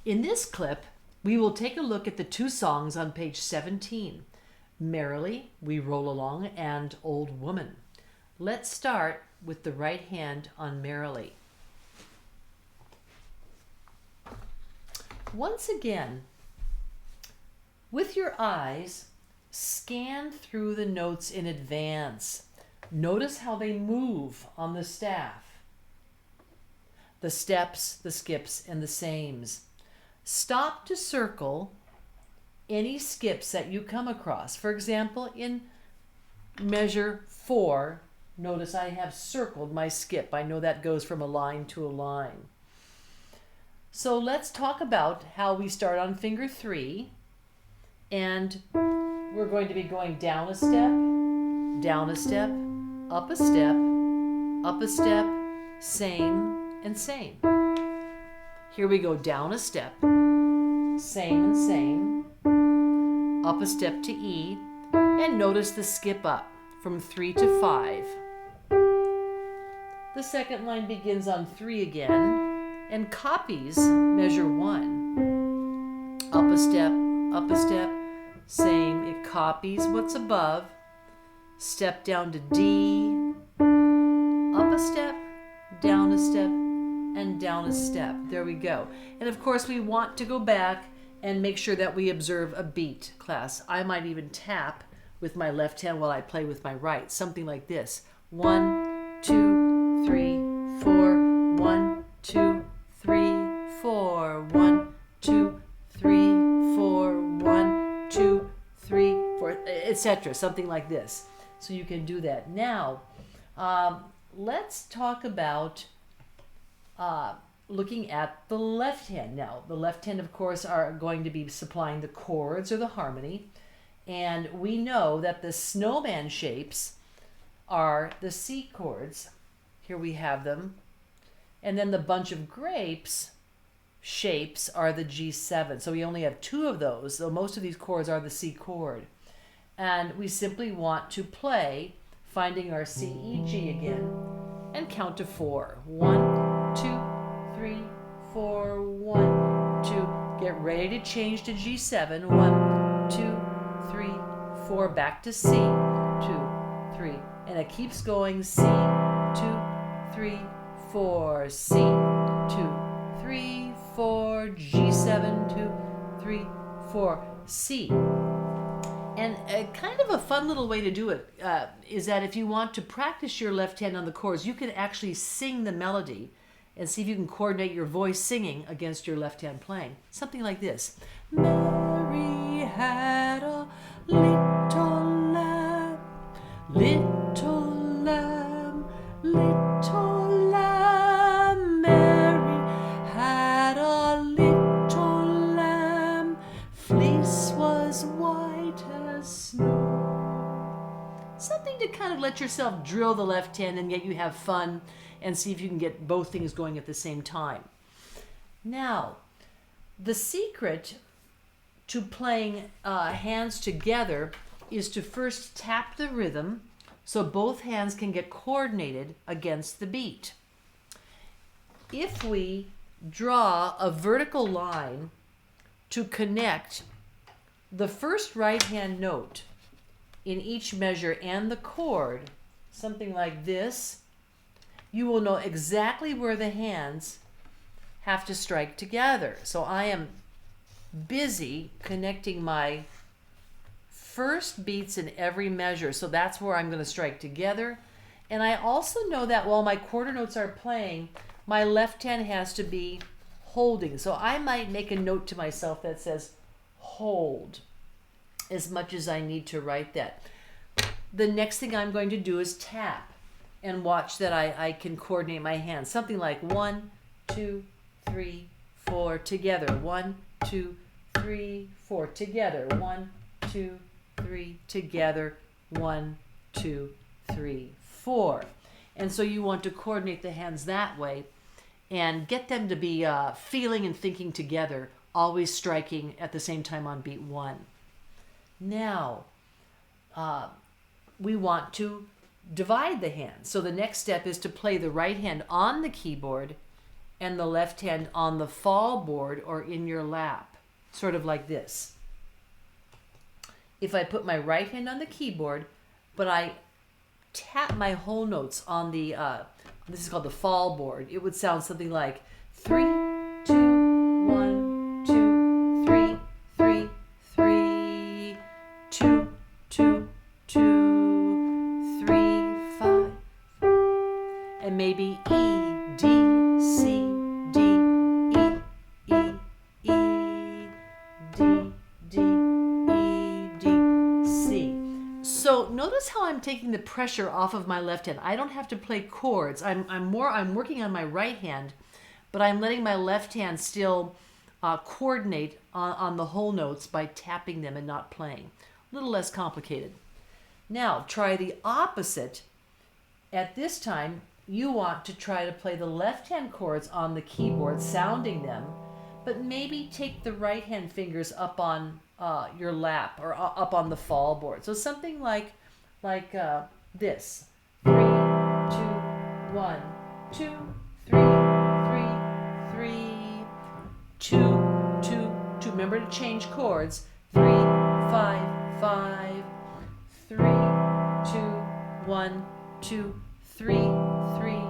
In this clip, we will take a look at the two songs on page 17, Merrily, We Roll Along, and Old Woman. Let's start with the right hand on Merrily. Once again, with your eyes, scan through the notes in advance. Notice how they move on the staff. The steps, the skips, and the sames. Stop to circle any skips that you come across. For example, in measure 4, notice I have circled my skip. I know that goes from a line to a line. So let's talk about how we start on finger 3, and we're going to be going down a step, up a step, up a step, same and same. Here we go, down a step, same and same, up a step to E, and notice the skip up from 3 to 5. The second line begins on 3 again and copies measure 1. Up a step, same. It copies what's above. Step down to D, up a step, down a step, and down a step. There we go. And of course we want to go back and make sure that we observe a beat, class. I might even tap with my left hand while I play with my right. Something like this. 1, 2, 3, 4. 1, 2, 3, 4. 1, 2, 3, 4. 1, 2, 3, 4, etc. Something like this. So you can do that. Now, let's talk about looking at the left hand. Now, the left hand, of course, are going to be supplying the chords or the harmony. And we know that the snowman shapes are the C chords. Here we have them. And then the bunch of grapes shapes are the G7. So we only have 2 of those, though most of these chords are the C chord. And we simply want to play, finding our C, E, G again, and count to 4. 1, 2, 3, 4, 1, 2. Get ready to change to G7. 1, 2, 3, 4. Back to C. 2, 3. And it keeps going. C, 2, 3, 4. C, 2, 3, 4. G7, 2, 3, 4. C. And kind of a fun little way to do it is that if you want to practice your left hand on the chords, you can actually sing the melody and see if you can coordinate your voice singing against your left hand playing. Something like this. Mary had a little lamb, little lamb, little lamb. Mary had a little lamb, fleece was white as snow. Something to kind of let yourself drill the left hand and yet you have fun and see if you can get both things going at the same time. Now, the secret to playing hands together is to first tap the rhythm so both hands can get coordinated against the beat. If we draw a vertical line to connect the first right hand note in each measure and the chord, something like this, you will know exactly where the hands have to strike together. So I am busy connecting my first beats in every measure. So that's where I'm going to strike together. And I also know that while my quarter notes are playing, my left hand has to be holding. So I might make a note to myself that says hold as much as I need to write that. The next thing I'm going to do is tap and watch that I can coordinate my hands. Something like 1, 2, 3, 4 together. 1, 2, 3, 4 together. 1, 2, 3 together. 1, 2, 3, 4. And so you want to coordinate the hands that way and get them to be feeling and thinking together, always striking at the same time on beat 1. Now, we want to divide the hands. So the next step is to play the right hand on the keyboard and the left hand on the fall board or in your lap, sort of like this. If I put my right hand on the keyboard, but I tap my whole notes on the, this is called the fall board, it would sound something like 3, 2, 1, 2, 3, 3, 3, 2, 2, 2, 3, 5, and maybe E, D, C, D, E, E, E, D, D, E, D, C. So notice how I'm taking the pressure off of my left hand. I don't have to play chords. I'm working on my right hand, but I'm letting my left hand still coordinate on the whole notes by tapping them and not playing. A little less complicated. Now try the opposite. At this time, you want to try to play the left hand chords on the keyboard, sounding them, but maybe take the right hand fingers up on your lap or up on the fall board. So something like this: 3, 2, 1, 2, 3, 3, 3, 2, 2, 2. Remember to change chords. 3, 5, 5, 3, 2, 1, 2, 3, 3,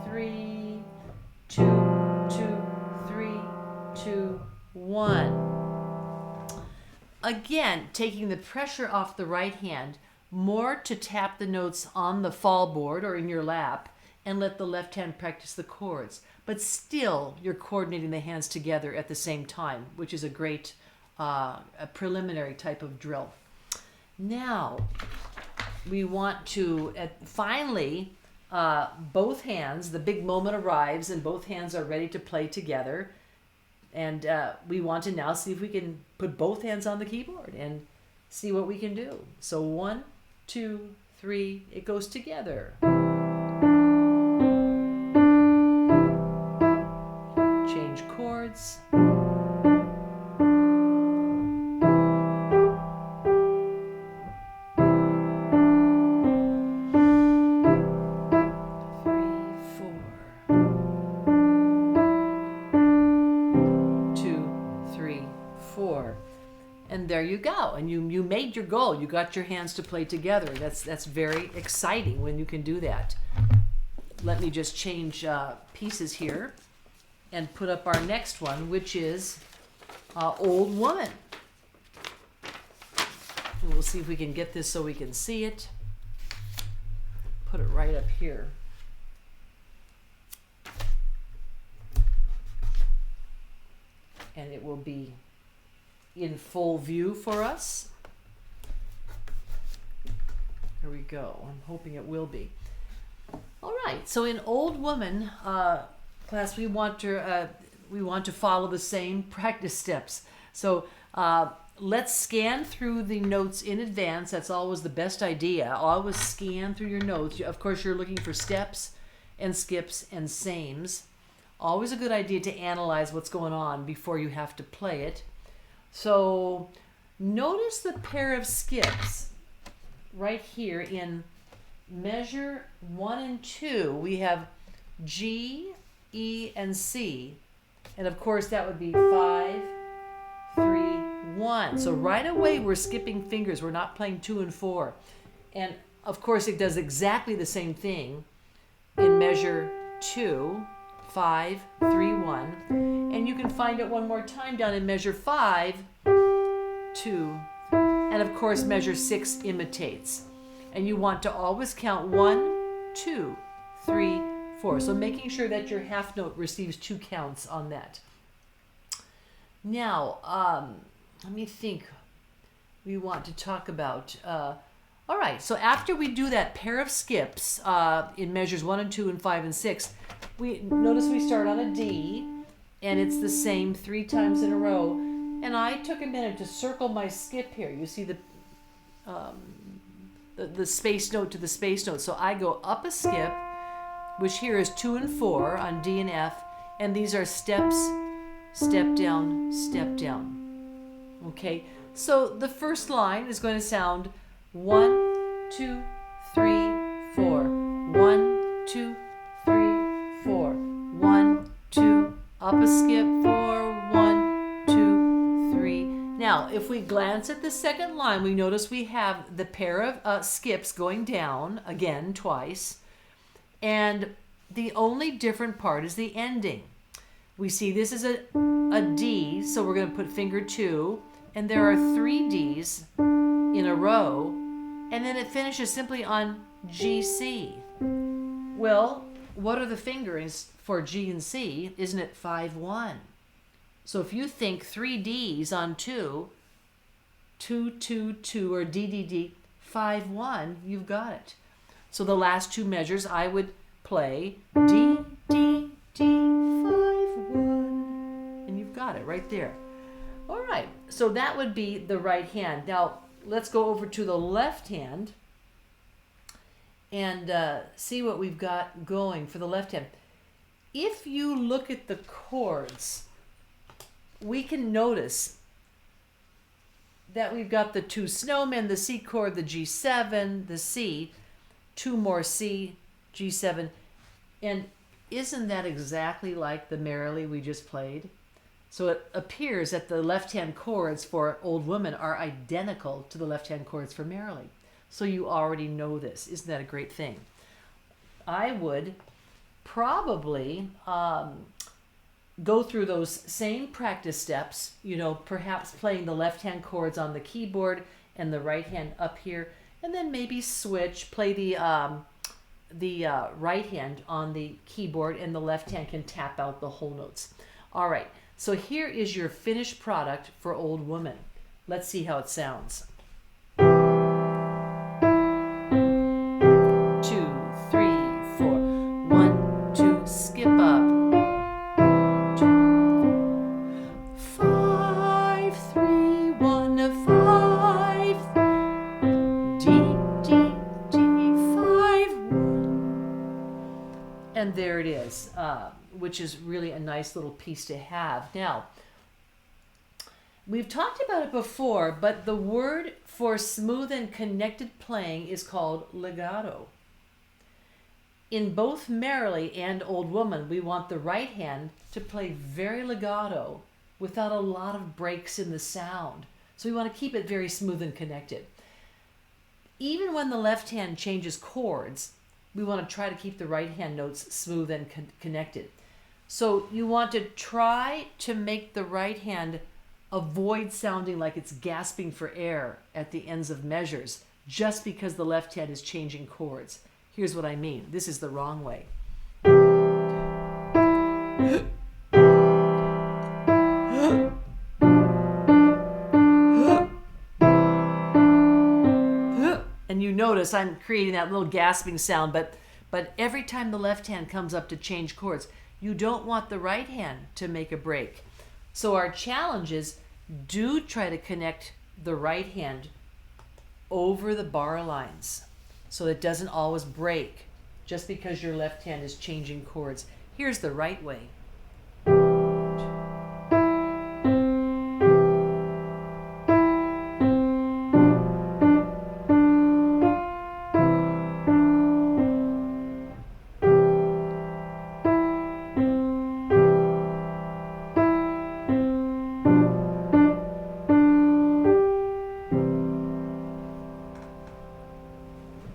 3, 2, 2, 3, 2, 1. Again, taking the pressure off the right hand, more to tap the notes on the fall board or in your lap, and let the left hand practice the chords. But still, you're coordinating the hands together at the same time, which is a great a preliminary type of drill. Now, we want to, finally, both hands, the big moment arrives and both hands are ready to play together. And we want to now see if we can put both hands on the keyboard and see what we can do. So 1, 2, 3, it goes together. Change chords. 4. And there you go. And you made your goal. You got your hands to play together. That's very exciting when you can do that. Let me just change pieces here and put up our next one, which is Old Woman. And we'll see if we can get this so we can see it. Put it right up here. And it will be in full view for us. There we go. I'm hoping it will be. All right. So in Old Woman class, we want to follow the same practice steps. So let's scan through the notes in advance. That's always the best idea. Always scan through your notes. Of course, you're looking for steps and skips and sames. Always a good idea to analyze what's going on before you have to play it. So notice the pair of skips right here in measure 1 and 2. We have G, E, and C. And of course that would be 5, 3, 1. So right away we're skipping fingers. We're not playing 2 and 4. And of course it does exactly the same thing in measure 2. 5, 3, 1, and you can find it one more time down in measure 5, 2, and of course measure 6 imitates. And you want to always count 1, 2, 3, 4. So making sure that your half note receives 2 counts on that. Now, let me think. We want to talk about. All right. So after we do that pair of skips in measures 1 and 2 and 5 and 6. Notice we start on a D, and it's the same 3 times in a row. And I took a minute to circle my skip here. You see the space note to the space note. So I go up a skip, which here is 2 and 4 on D and F, and these are steps, step down, step down. Okay, so the first line is going to sound 1, 2, 3, 4. 1, 2, 3, 4. 1, 2, hop a skip for 1, 2, 3. Now, if we glance at the second line, we notice we have the pair of skips going down again twice, and the only different part is the ending. We see this is a D, so we're going to put finger 2, and there are 3 Ds in a row, and then it finishes simply on G, C. Well, what are the fingerings for G and C? Isn't it 5, 1? So if you think 3 Ds on 2, 2, 2, 2, or D, D, D, 5, 1, you've got it. So the last 2 measures I would play D, D, D, 5, 1, and you've got it right there. All right, so that would be the right hand. Now let's go over to the left hand and see what we've got going for the left hand. If you look at the chords, we can notice that we've got the 2 snowmen, the C chord, the G7, the C, 2 more C, G7, and isn't that exactly like the Merrily we just played? So it appears that the left-hand chords for Old Woman are identical to the left-hand chords for Merrily. So you already know this. Isn't that a great thing? I would probably go through those same practice steps, you know, perhaps playing the left-hand chords on the keyboard and the right hand up here, and then maybe switch, play the right hand on the keyboard and the left hand can tap out the whole notes. All right, so here is your finished product for Old Woman. Let's see how it sounds. 2, 3, 4. 1, 2, skip up. 5, 3, 1, 5. D, D, D, 5, 1. And there it is, which is really a nice little piece to have. Now, we've talked about it before, but the word for smooth and connected playing is called legato. In both Merrily and Old Woman, we want the right hand to play very legato without a lot of breaks in the sound. So we want to keep it very smooth and connected. Even when the left hand changes chords, we want to try to keep the right hand notes smooth and connected. So you want to try to make the right hand avoid sounding like it's gasping for air at the ends of measures just because the left hand is changing chords. Here's what I mean. This is the wrong way. And you notice I'm creating that little gasping sound, but every time the left hand comes up to change chords, you don't want the right hand to make a break. So our challenge is, do try to connect the right hand over the bar lines so it doesn't always break just because your left hand is changing chords. Here's the right way.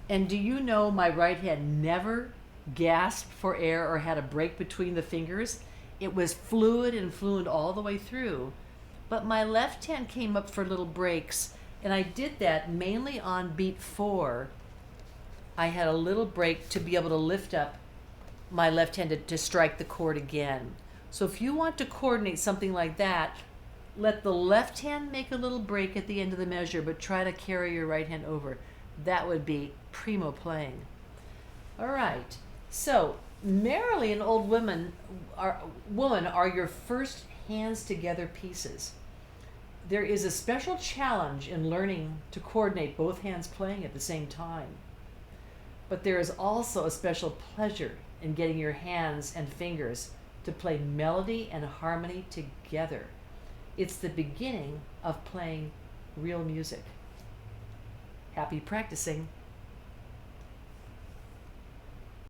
And do you know my right hand never gasped for air or had a break between the fingers? It was fluid and fluent all the way through. But my left hand came up for little breaks, and I did that mainly on beat 4. I had a little break to be able to lift up my left hand to strike the chord again. So if you want to coordinate something like that, let the left hand make a little break at the end of the measure, but try to carry your right hand over. That would be primo playing. All right, so Merrily and Old Woman are your first hands together pieces. There is a special challenge in learning to coordinate both hands playing at the same time. But there is also a special pleasure in getting your hands and fingers to play melody and harmony together. It's the beginning of playing real music. Happy practicing.